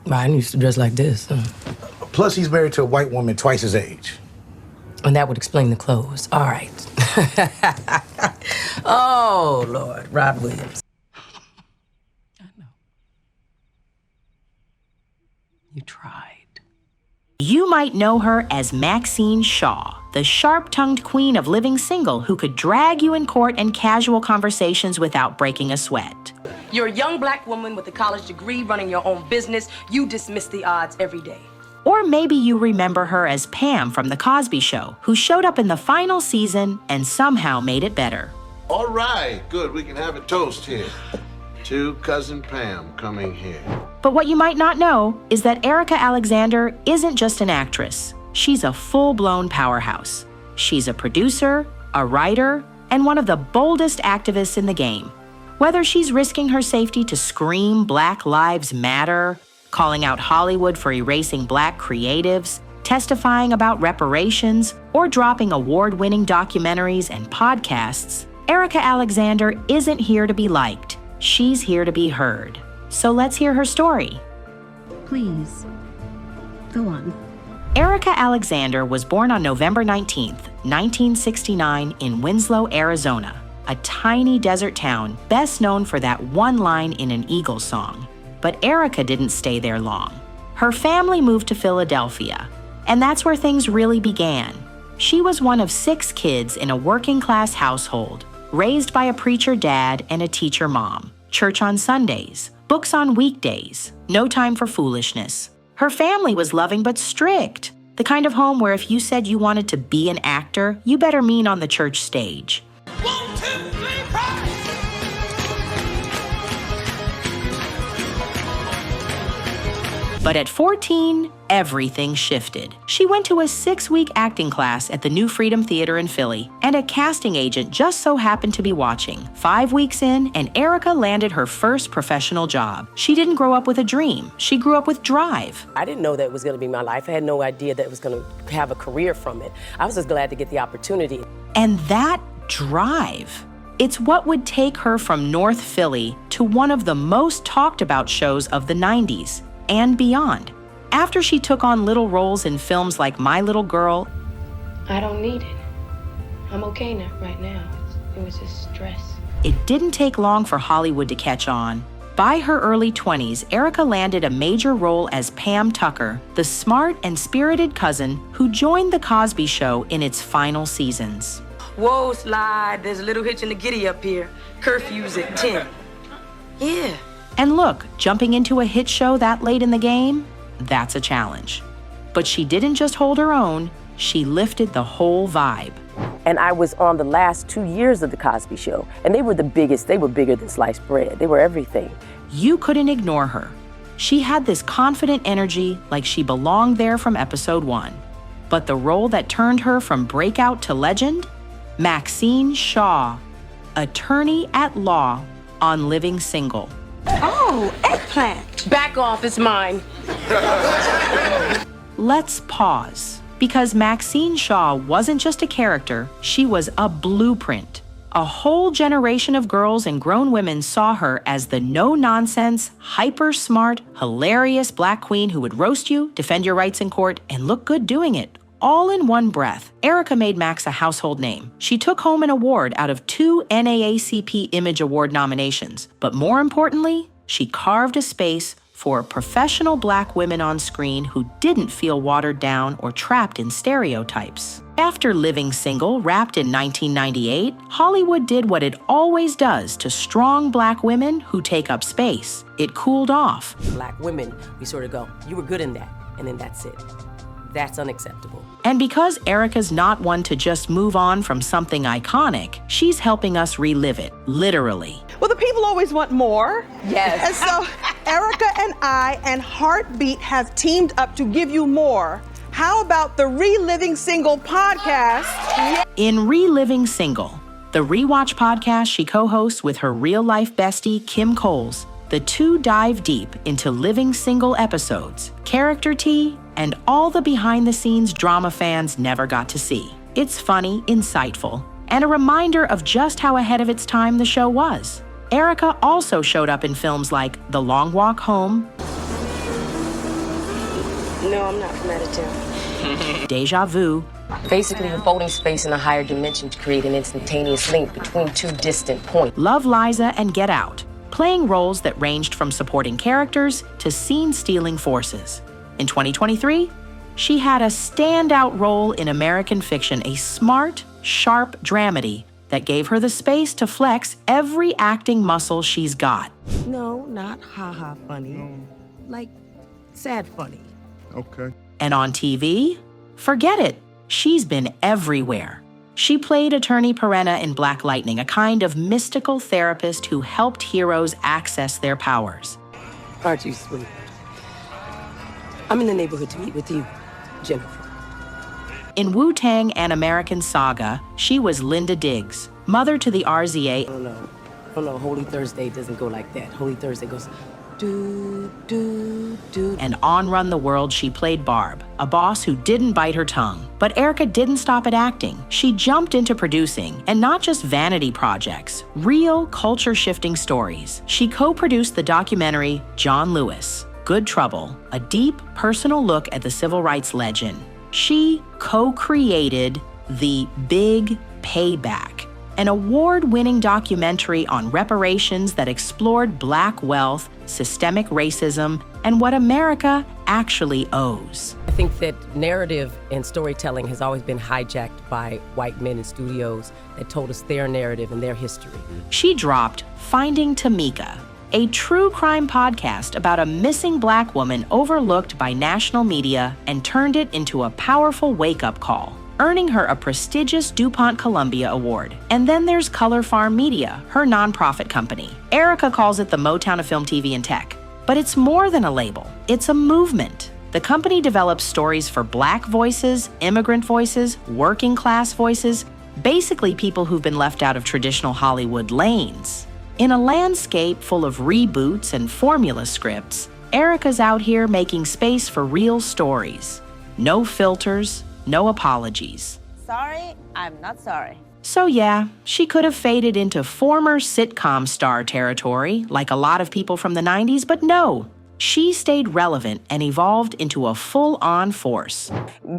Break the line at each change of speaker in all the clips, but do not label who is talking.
Ryan used to dress like this.
Plus, he's married to a white woman twice his age.
And that would explain the clothes. All right. Oh, Lord. Rob Williams. I know. You tried.
You might know her as Maxine Shaw, the sharp-tongued queen of living single who could drag you in court and casual conversations without breaking a sweat.
You're a young black woman with a college degree running your own business. You dismiss the odds every day.
Or maybe you remember her as Pam from The Cosby Show, who showed up in the final season and somehow made it better.
All right, good. We can have a toast here. To Cousin Pam coming here.
But what you might not know is that Erika Alexander isn't just an actress. She's a full-blown powerhouse. She's a producer, a writer, and one of the boldest activists in the game. Whether she's risking her safety to scream Black Lives Matter, calling out Hollywood for erasing black creatives, testifying about reparations, or dropping award-winning documentaries and podcasts, Erika Alexander isn't here to be liked. She's here to be heard. So let's hear her story.
Please, go on.
Erika Alexander was born on November 19th, 1969 in Winslow, Arizona, a tiny desert town best known for that one line in an Eagles song. But Erika didn't stay there long. Her family moved to Philadelphia, and that's where things really began. She was one of 6 kids in a working-class household, raised by a preacher dad and a teacher mom, church on Sundays, books on weekdays, no time for foolishness. Her family was loving but strict, the kind of home where if you said you wanted to be an actor, you better mean on the church stage.
1, 2, 3, press!
But at 14, everything shifted. She went to a 6-week acting class at the New Freedom Theater in Philly, and a casting agent just so happened to be watching. 5 weeks in, and Erika landed her first professional job. She didn't grow up with a dream. She grew up with drive.
I didn't know that it was going to be my life. I had no idea that it was going to have a career from it. I was just glad to get the opportunity.
And that drive, it's what would take her from North Philly to one of the most talked about shows of the 90s. And beyond. After she took on little roles in films like My Little Girl,
I don't need it. I'm okay now, right now. It was just stress.
It didn't take long for Hollywood to catch on. By her early 20s, Erika landed a major role as Pam Tucker, the smart and spirited cousin who joined The Cosby Show in its final seasons.
Whoa, Slide, there's a little hitch in the giddy up here. Curfew's at 10. Yeah.
And look, jumping into a hit show that late in the game, that's a challenge. But she didn't just hold her own, she lifted the whole vibe.
And I was on the last 2 years of The Cosby Show, and they were the biggest. They were bigger than sliced bread. They were everything.
You couldn't ignore her. She had this confident energy like she belonged there from episode 1. But the role that turned her from breakout to legend? Maxine Shaw, attorney at law on Living Single.
Oh, eggplant.
Back off, it's mine.
Let's pause, because Maxine Shaw wasn't just a character, she was a blueprint. A whole generation of girls and grown women saw her as the no-nonsense, hyper-smart, hilarious black queen who would roast you, defend your rights in court, and look good doing it. All in one breath, Erika made Max a household name. She took home an award out of 2 NAACP Image Award nominations. But more importantly, she carved a space for professional black women on screen who didn't feel watered down or trapped in stereotypes. After Living Single, wrapped in 1998, Hollywood did what it always does to strong black women who take up space. It cooled off.
Black women, we sort of go, you were good in that, and then that's it. That's unacceptable.
And because Erika's not one to just move on from something iconic, she's helping us relive it, literally.
Well, the people always want more.
Yes.
And so Erika and I and Heartbeat have teamed up to give you more. How about the Reliving Single podcast?
In Reliving Single, the rewatch podcast she co-hosts with her real-life bestie, Kim Coles, the two dive deep into Living Single episodes, character tea, and all the behind-the-scenes drama fans never got to see. It's funny, insightful, and a reminder of just how ahead of its time the show was. Erika also showed up in films like The Long Walk Home,
No, I'm not from out of town.
Deja vu,
Basically, we're folding space in a higher dimension to create an instantaneous link between two distant points.
Love, Liza, and Get Out, playing roles that ranged from supporting characters to scene-stealing forces. In 2023, she had a standout role in American Fiction, a smart, sharp dramedy that gave her the space to flex every acting muscle she's got.
No, not ha-ha funny. Like, sad funny.
Okay.
And on TV, forget it. She's been everywhere. She played Attorney Perenna in Black Lightning, a kind of mystical therapist who helped heroes access their powers.
Aren't you sweet? I'm in the neighborhood to meet with you, Jennifer.
In Wu-Tang: An American Saga, she was Linda Diggs, mother to the RZA.
Oh no, Holy Thursday doesn't go like that. Holy Thursday goes do, do, do.
And on Run the World, she played Barb, a boss who didn't bite her tongue. But Erika didn't stop at acting. She jumped into producing, and not just vanity projects, real culture-shifting stories. She co-produced the documentary John Lewis, Good Trouble, a deep, personal look at the civil rights legend. She co-created The Big Payback, an award-winning documentary on reparations that explored Black wealth, systemic racism, and what America actually owes.
I think that narrative and storytelling has always been hijacked by white men in studios that told us their narrative and their history.
She dropped Finding Tamika, a true crime podcast about a missing Black woman overlooked by national media, and turned it into a powerful wake-up call, earning her a prestigious DuPont Columbia Award. And then there's Color Farm Media, her nonprofit company. Erika calls it the Motown of film, TV, and tech. But it's more than a label. It's a movement. The company develops stories for Black voices, immigrant voices, working class voices, basically people who've been left out of traditional Hollywood lanes. In a landscape full of reboots and formula scripts, Erika's out here making space for real stories. No filters, no apologies.
Sorry, I'm not sorry.
So yeah, she could have faded into former sitcom star territory, like a lot of people from the 90s, but no. She stayed relevant and evolved into a full-on force.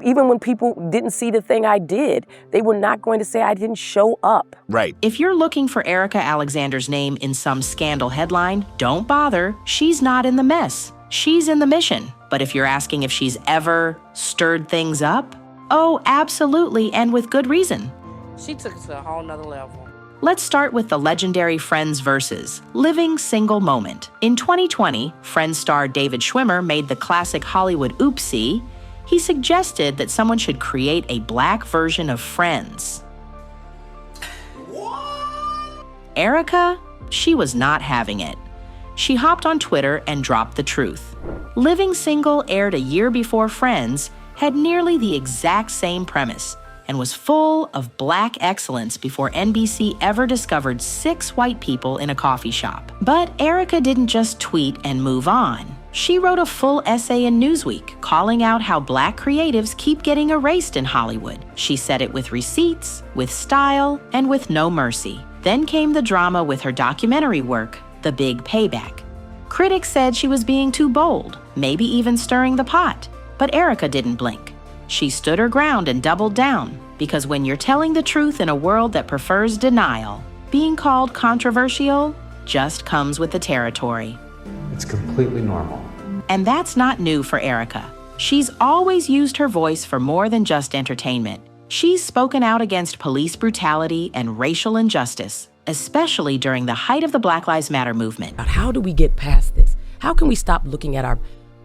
Even when people didn't see the thing I did, they were not going to say I didn't show up.
Right.
If you're looking for Erika Alexander's name in some scandal headline, don't bother. She's not in the mess. She's in the mission. But if you're asking if she's ever stirred things up, oh, absolutely, and with good reason.
She took it to a whole nother level.
Let's start with the legendary Friends versus Living Single Moment. In 2020, Friends star David Schwimmer made the classic Hollywood oopsie. He suggested that someone should create a Black version of Friends. What? Erika, she was not having it. She hopped on Twitter and dropped the truth. Living Single aired a year before Friends, had nearly the exact same premise, and was full of Black excellence before NBC ever discovered 6 white people in a coffee shop. But Erika didn't just tweet and move on. She wrote a full essay in Newsweek calling out how Black creatives keep getting erased in Hollywood. She said it with receipts, with style, and with no mercy. Then came the drama with her documentary work, The Big Payback. Critics said she was being too bold, maybe even stirring the pot. But Erika didn't blink. She stood her ground and doubled down, because when you're telling the truth in a world that prefers denial, being called controversial just comes with the territory.
It's completely normal.
And that's not new for Erika. She's always used her voice for more than just entertainment. She's spoken out against police brutality and racial injustice, especially during the height of the Black Lives Matter movement.
How do we get past this? How can we stop looking at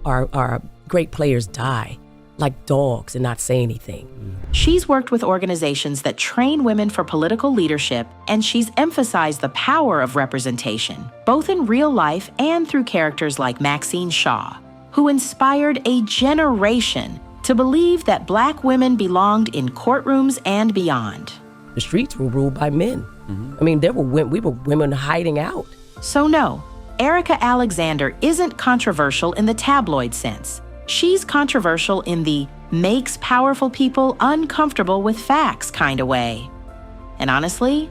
our great players die like dogs and not say anything?
She's worked with organizations that train women for political leadership, and she's emphasized the power of representation, both in real life and through characters like Maxine Shaw, who inspired a generation to believe that Black women belonged in courtrooms and beyond.
The streets were ruled by men. I mean, we were women hiding out.
So no, Erika Alexander isn't controversial in the tabloid sense. She's controversial in the makes powerful people uncomfortable with facts kind of way. And honestly,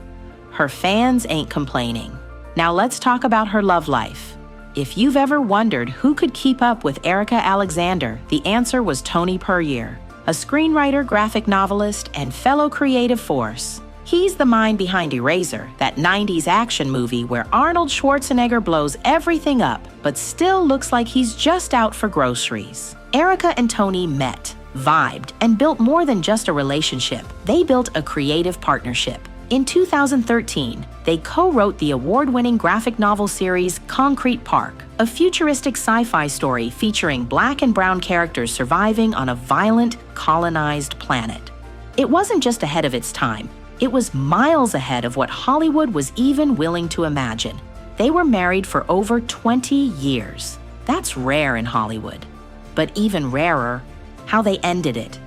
her fans ain't complaining. Now let's talk about her love life. If you've ever wondered who could keep up with Erika Alexander, the answer was Tony Puryear, a screenwriter, graphic novelist, and fellow creative force. He's the mind behind Eraser, that 90s action movie where Arnold Schwarzenegger blows everything up, but still looks like he's just out for groceries. Erika and Tony met, vibed, and built more than just a relationship. They built a creative partnership. In 2013, they co-wrote the award-winning graphic novel series Concrete Park, a futuristic sci-fi story featuring black and brown characters surviving on a violent, colonized planet. It wasn't just ahead of its time. It was miles ahead of what Hollywood was even willing to imagine. They were married for over 20 years. That's rare in Hollywood. But even rarer, how they ended it.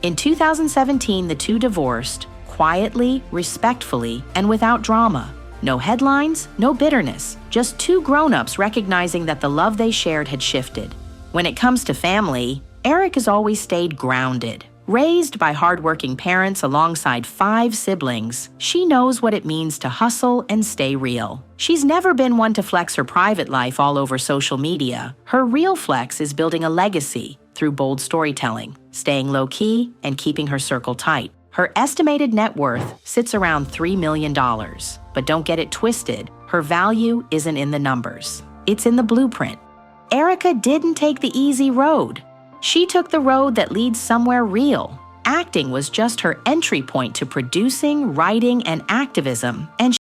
In 2017, the two divorced, quietly, respectfully, and without drama. No headlines, no bitterness, just two grown-ups recognizing that the love they shared had shifted. When it comes to family, Eric has always stayed grounded. Raised by hardworking parents alongside 5 siblings, she knows what it means to hustle and stay real. She's never been one to flex her private life all over social media. Her real flex is building a legacy through bold storytelling, staying low-key, and keeping her circle tight. Her estimated net worth sits around $3 million, but don't get it twisted, her value isn't in the numbers. It's in the blueprint. Erika didn't take the easy road. She took the road that leads somewhere real. Acting was just her entry point to producing, writing, and activism, and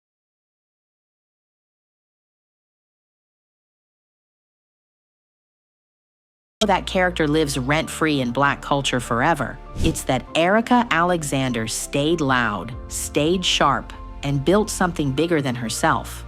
that character lives rent-free in Black culture forever. It's that Erika Alexander stayed loud, stayed sharp, and built something bigger than herself.